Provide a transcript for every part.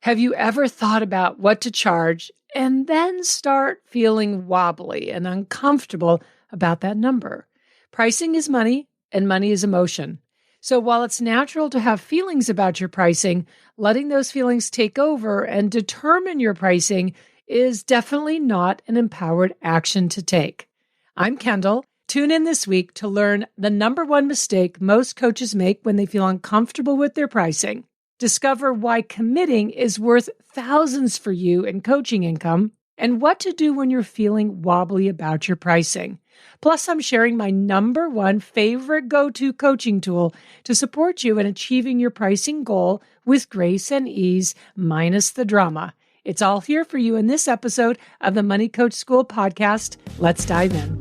Have you ever thought about what to charge and then start feeling wobbly and uncomfortable about that number? Pricing is money and money is emotion. So while it's natural to have feelings about your pricing, letting those feelings take over and determine your pricing is definitely not an empowered action to take. I'm Kendall. Tune in this week to learn the number one mistake most coaches make when they feel uncomfortable with their pricing. Discover why committing is worth thousands for you in coaching income, and what to do when you're feeling wobbly about your pricing. Plus, I'm sharing my number one favorite go-to coaching tool to support you in achieving your pricing goal with grace and ease, minus the drama. It's all here for you in this episode of the Money Coach School podcast. Let's dive in.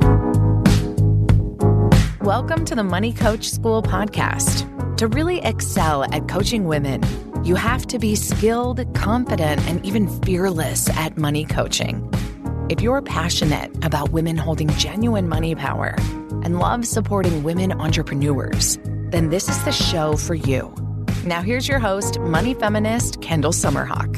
Welcome to the Money Coach School podcast. To really excel at coaching women, you have to be skilled, confident, and even fearless at money coaching. If you're passionate about women holding genuine money power and love supporting women entrepreneurs, then this is the show for you. Now here's your host, money feminist Kendall Summerhawk.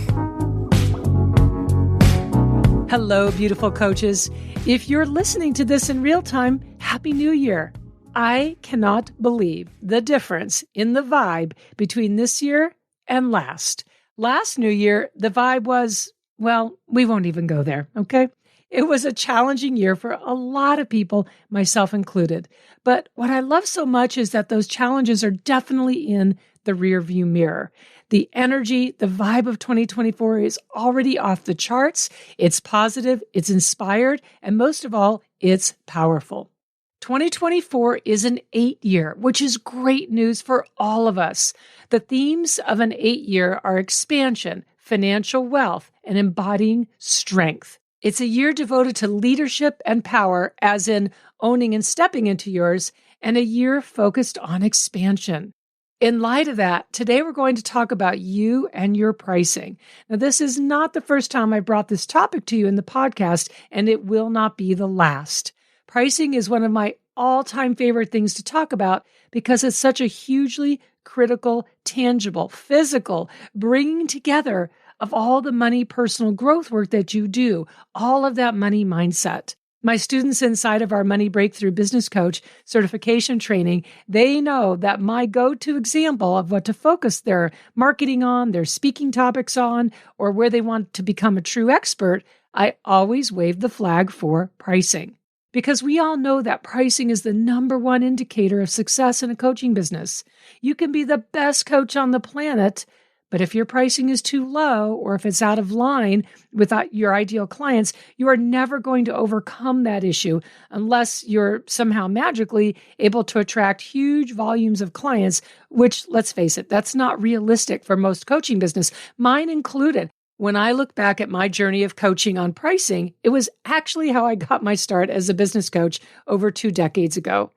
Hello, beautiful coaches. If you're listening to this in real time, Happy New Year. I cannot believe the difference in the vibe between this year and last. Last New Year, the vibe was, well, we won't even go there, okay? It was a challenging year for a lot of people, myself included. But what I love so much is that those challenges are definitely in the rearview mirror. The energy, the vibe of 2024 is already off the charts. It's positive, it's inspired, and most of all, it's powerful. 2024 is an 8-year, which is great news for all of us. The themes of an 8-year are expansion, financial wealth, and embodying strength. It's a year devoted to leadership and power, as in owning and stepping into yours, and a year focused on expansion. In light of that, today we're going to talk about you and your pricing. Now, this is not the first time I brought this topic to you in the podcast, and it will not be the last. Pricing is one of my all-time favorite things to talk about because it's such a hugely critical, tangible, physical bringing together of all the money personal growth work that you do, all of that money mindset. My students inside of our Money Breakthrough Business Coach certification training, they know that my go-to example of what to focus their marketing on, their speaking topics on, or where they want to become a true expert, I always wave the flag for pricing. Because we all know that pricing is the number one indicator of success in a coaching business. You can be the best coach on the planet, but if your pricing is too low or if it's out of line with your ideal clients, you are never going to overcome that issue unless you're somehow magically able to attract huge volumes of clients, which, let's face it, that's not realistic for most coaching business, mine included. When I look back at my journey of coaching on pricing, it was actually how I got my start as a business coach over 2 decades ago.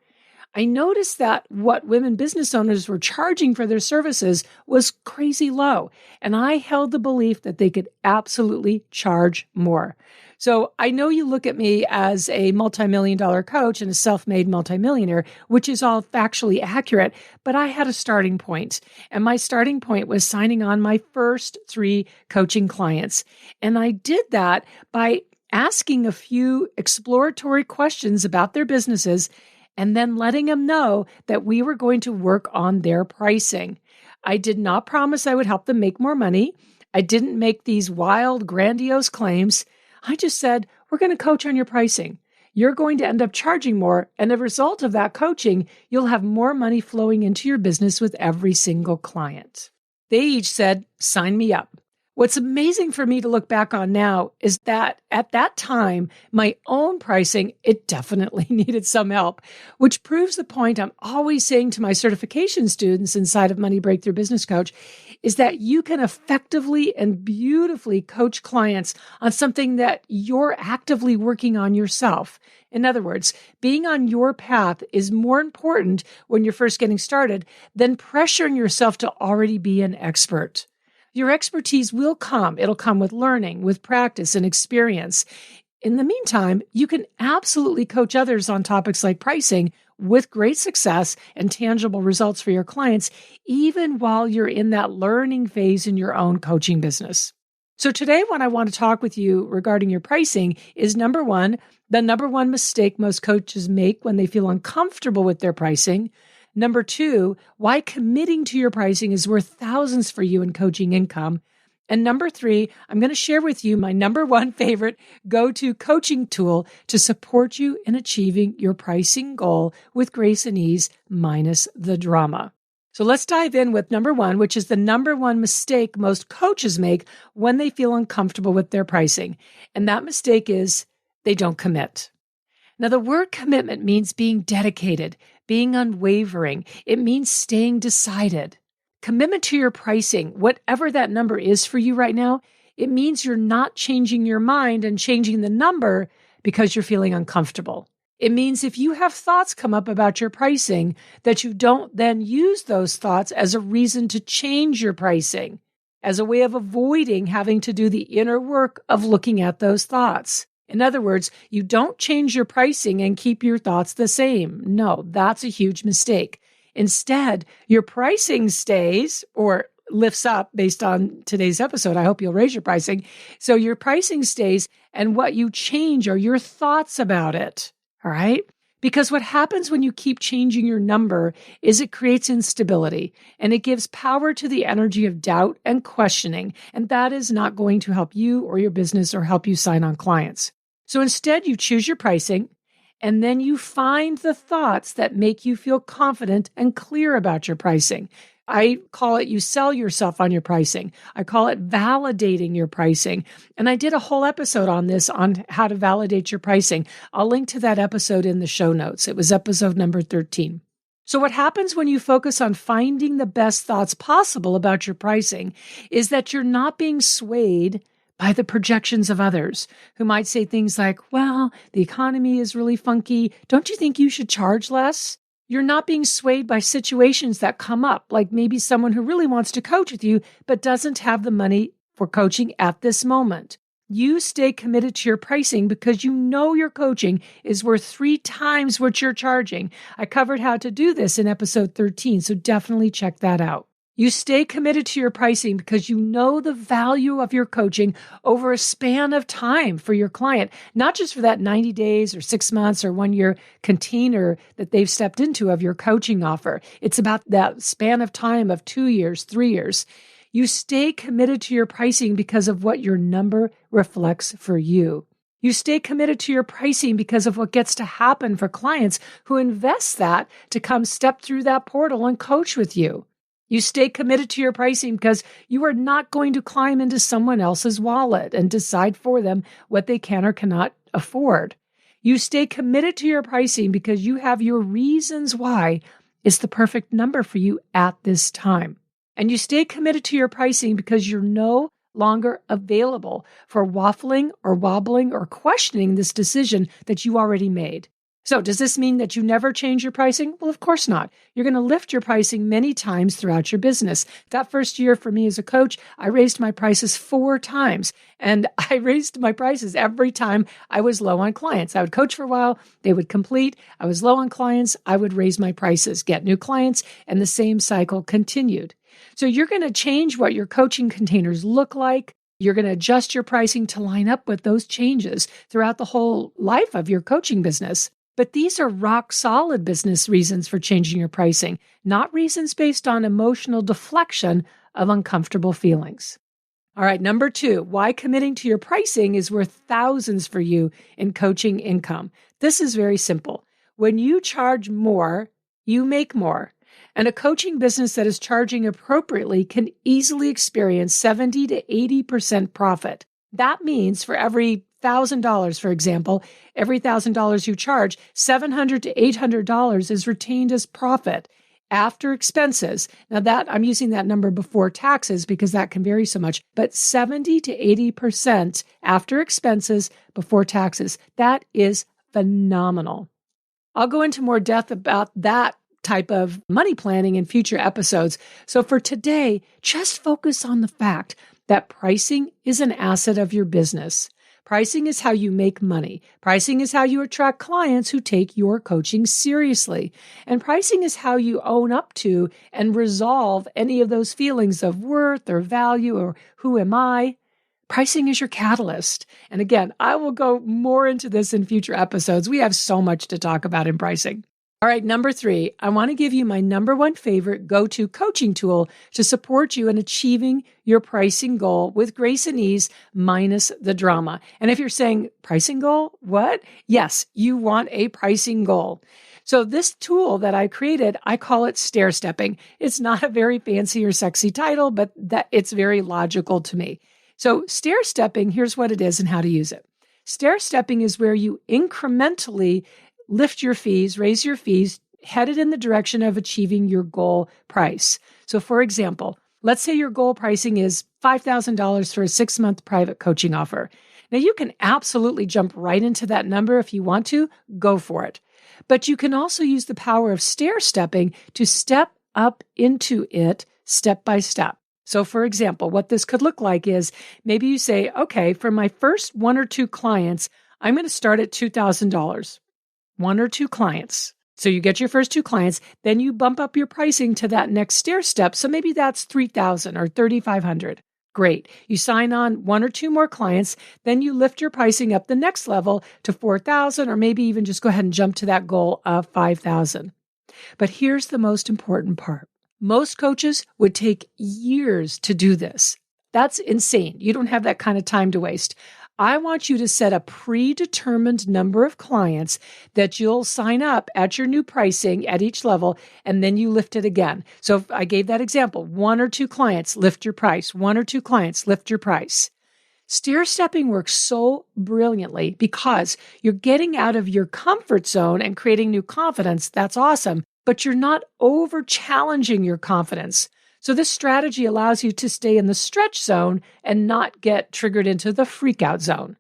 I noticed that what women business owners were charging for their services was crazy low, and I held the belief that they could absolutely charge more. So I know you look at me as a multi-million-dollar coach and a self-made multimillionaire, which is all factually accurate, but I had a starting point. And my starting point was signing on my first 3 coaching clients. And I did that by asking a few exploratory questions about their businesses and then letting them know that we were going to work on their pricing. I did not promise I would help them make more money. I didn't make these wild, grandiose claims. I just said, we're going to coach on your pricing. You're going to end up charging more. And as a result of that coaching, you'll have more money flowing into your business with every single client. They each said, sign me up. What's amazing for me to look back on now is that at that time, my own pricing, it definitely needed some help, which proves the point I'm always saying to my certification students inside of Money Breakthrough Business Coach is that you can effectively and beautifully coach clients on something that you're actively working on yourself. In other words, being on your path is more important when you're first getting started than pressuring yourself to already be an expert. Your expertise will come. It'll come with learning, with practice and experience. In the meantime, you can absolutely coach others on topics like pricing with great success and tangible results for your clients, even while you're in that learning phase in your own coaching business. So today, what I want to talk with you regarding your pricing is number one, the number one mistake most coaches make when they feel uncomfortable with their pricing. Number two, why committing to your pricing is worth thousands for you in coaching income. And number three, I'm going to share with you my number one favorite go-to coaching tool to support you in achieving your pricing goal with grace and ease minus the drama. So let's dive in with number one, which is the number one mistake most coaches make when they feel uncomfortable with their pricing. And that mistake is they don't commit. Now, the word commitment means being dedicated, being unwavering. It means staying decided. Commitment to your pricing, whatever that number is for you right now, it means you're not changing your mind and changing the number because you're feeling uncomfortable. It means if you have thoughts come up about your pricing, that you don't then use those thoughts as a reason to change your pricing, as a way of avoiding having to do the inner work of looking at those thoughts. In other words, you don't change your pricing and keep your thoughts the same. No, that's a huge mistake. Instead, your pricing stays or lifts up based on today's episode. I hope you'll raise your pricing. So your pricing stays, and what you change are your thoughts about it. All right? Because what happens when you keep changing your number is it creates instability and it gives power to the energy of doubt and questioning. And that is not going to help you or your business or help you sign on clients. So instead, you choose your pricing and then you find the thoughts that make you feel confident and clear about your pricing. I call it you sell yourself on your pricing. I call it validating your pricing. And I did a whole episode on this, on how to validate your pricing. I'll link to that episode in the show notes. It was episode number 13. So what happens when you focus on finding the best thoughts possible about your pricing is that you're not being swayed by the projections of others who might say things like, well, the economy is really funky. Don't you think you should charge less? You're not being swayed by situations that come up, like maybe someone who really wants to coach with you, but doesn't have the money for coaching at this moment. You stay committed to your pricing because you know your coaching is worth 3 times what you're charging. I covered how to do this in episode 13, so definitely check that out. You stay committed to your pricing because you know the value of your coaching over a span of time for your client, not just for that 90 days or 6 months or 1 year container that they've stepped into of your coaching offer. It's about that span of time of 2 years, 3 years. You stay committed to your pricing because of what your number reflects for you. You stay committed to your pricing because of what gets to happen for clients who invest that to come step through that portal and coach with you. You stay committed to your pricing because you are not going to climb into someone else's wallet and decide for them what they can or cannot afford. You stay committed to your pricing because you have your reasons why it's the perfect number for you at this time. And you stay committed to your pricing because you're no longer available for waffling or wobbling or questioning this decision that you already made. So does this mean that you never change your pricing? Well, of course not. You're going to lift your pricing many times throughout your business. That first year for me as a coach, I raised my prices 4 times. And I raised my prices every time I was low on clients. I would coach for a while, they would complete. I was low on clients, I would raise my prices, get new clients, and the same cycle continued. So you're going to change what your coaching containers look like. You're going to adjust your pricing to line up with those changes throughout the whole life of your coaching business. But these are rock solid business reasons for changing your pricing, not reasons based on emotional deflection of uncomfortable feelings. All right, number 2, why committing to your pricing is worth thousands for you in coaching income. This is very simple. When you charge more, you make more. And a coaching business that is charging appropriately can easily experience 70 to 80% profit. That means for every $1,000, for example, every $1,000 you charge, $700 to $800 is retained as profit after expenses. Now that I'm using that number before taxes because that can vary so much, but 70 to 80% after expenses before taxes. That is phenomenal. I'll go into more depth about that type of money planning in future episodes. So for today, just focus on the fact that pricing is an asset of your business. Pricing is how you make money. Pricing is how you attract clients who take your coaching seriously. And pricing is how you own up to and resolve any of those feelings of worth or value or who am I. Pricing is your catalyst. And again, I will go more into this in future episodes. We have so much to talk about in pricing. All right, number 3, I want to give you my number 1 favorite go-to coaching tool to support you in achieving your pricing goal with grace and ease minus the drama. And if you're saying pricing goal, what? Yes, you want a pricing goal. So this tool that I created, I call it stair stepping. It's not a very fancy or sexy title, but it's very logical to me. So stair stepping, here's what it is and how to use it. Stair stepping is where you incrementally lift your fees, raise your fees, headed in the direction of achieving your goal price. So for example, let's say your goal pricing is $5,000 for a 6-month private coaching offer. Now you can absolutely jump right into that number if you want to, go for it. But you can also use the power of stair stepping to step up into it step by step. So for example, what this could look like is maybe you say, okay, for my first 1 or 2 clients, I'm going to start at $2,000. 1 or 2 clients. So you get your first 2 clients, then you bump up your pricing to that next stair step. So maybe that's $3,000 or $3,500. Great. You sign on 1 or 2 more clients, then you lift your pricing up the next level to $4,000, or maybe even just go ahead and jump to that goal of $5,000. But here's the most important part. Most coaches would take years to do this. That's insane. You don't have that kind of time to waste. I want you to set a predetermined number of clients that you'll sign up at your new pricing at each level, and then you lift it again. So if I gave that example, 1 or 2 clients, lift your price. 1 or 2 clients, lift your price. Stair stepping works so brilliantly because you're getting out of your comfort zone and creating new confidence. That's awesome, but you're not over challenging your confidence. So this strategy allows you to stay in the stretch zone and not get triggered into the freak out zone.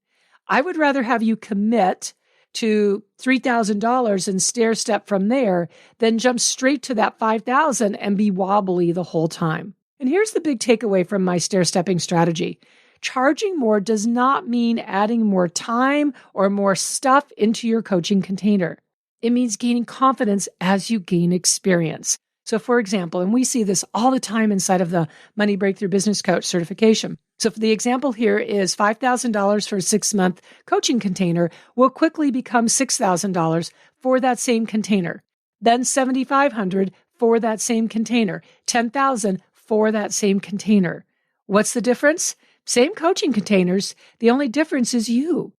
I would rather have you commit to $3,000 and stair step from there than jump straight to that $5,000 and be wobbly the whole time. And here's the big takeaway from my stair stepping strategy. Charging more does not mean adding more time or more stuff into your coaching container. It means gaining confidence as you gain experience. So for example, and we see this all the time inside of the Money Breakthrough Business Coach certification. So if the example here is $5,000 for a 6-month coaching container will quickly become $6,000 for that same container. Then $7,500 for that same container. $10,000 for that same container. What's the difference? Same coaching containers. The only difference is you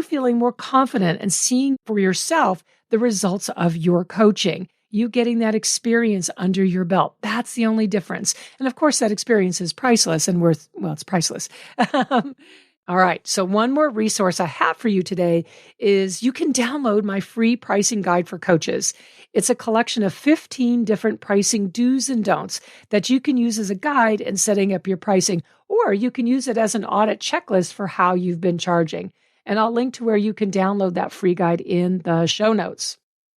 feeling more confident and seeing for yourself the results of your coaching. You getting that experience under your belt. That's the only difference. And of course, that experience is priceless and it's priceless. All right. So one more resource I have for you today is you can download my free pricing guide for coaches. It's a collection of 15 different pricing do's and don'ts that you can use as a guide in setting up your pricing, or you can use it as an audit checklist for how you've been charging. And I'll link to where you can download that free guide in the show notes.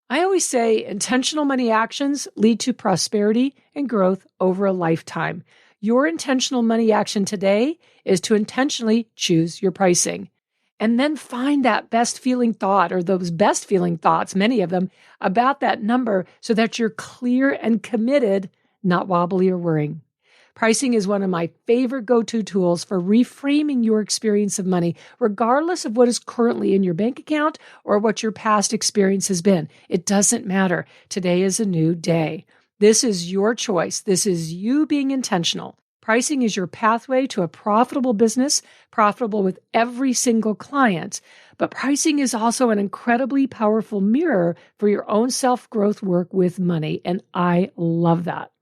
I always say intentional money actions lead to prosperity and growth over a lifetime. Your intentional money action today is to intentionally choose your pricing. And then find that best feeling thought or those best feeling thoughts, many of them, about that number so that you're clear and committed, not wobbly or worrying. Pricing is one of my favorite go-to tools for reframing your experience of money, regardless of what is currently in your bank account or what your past experience has been. It doesn't matter. Today is a new day. This is your choice. This is you being intentional. Pricing is your pathway to a profitable business, profitable with every single client. But pricing is also an incredibly powerful mirror for your own self-growth work with money, and I love that.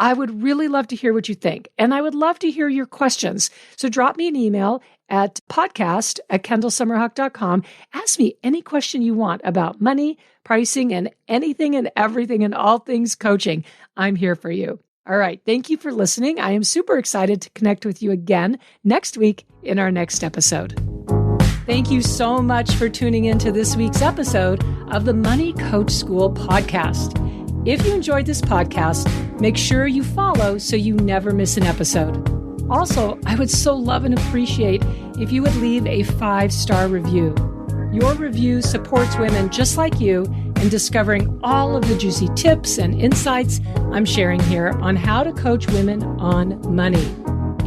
I would really love to hear what you think, and I would love to hear your questions. So drop me an email at podcast@kendallsummerhawk.com. Ask me any question you want about money, pricing, and anything and everything and all things coaching. I'm here for you. All right. Thank you for listening. I am super excited to connect with you again next week in our next episode. Thank you so much for tuning in to this week's episode of the Money Coach School podcast. If you enjoyed this podcast, make sure you follow so you never miss an episode. Also, I would so love and appreciate if you would leave a 5-star review. Your review supports women just like you in discovering all of the juicy tips and insights I'm sharing here on how to coach women on money.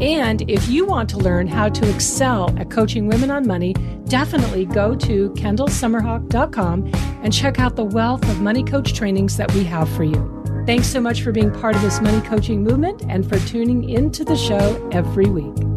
And if you want to learn how to excel at coaching women on money, definitely go to KendallSummerhawk.com and check out the wealth of money coach trainings that we have for you. Thanks so much for being part of this money coaching movement and for tuning into the show every week.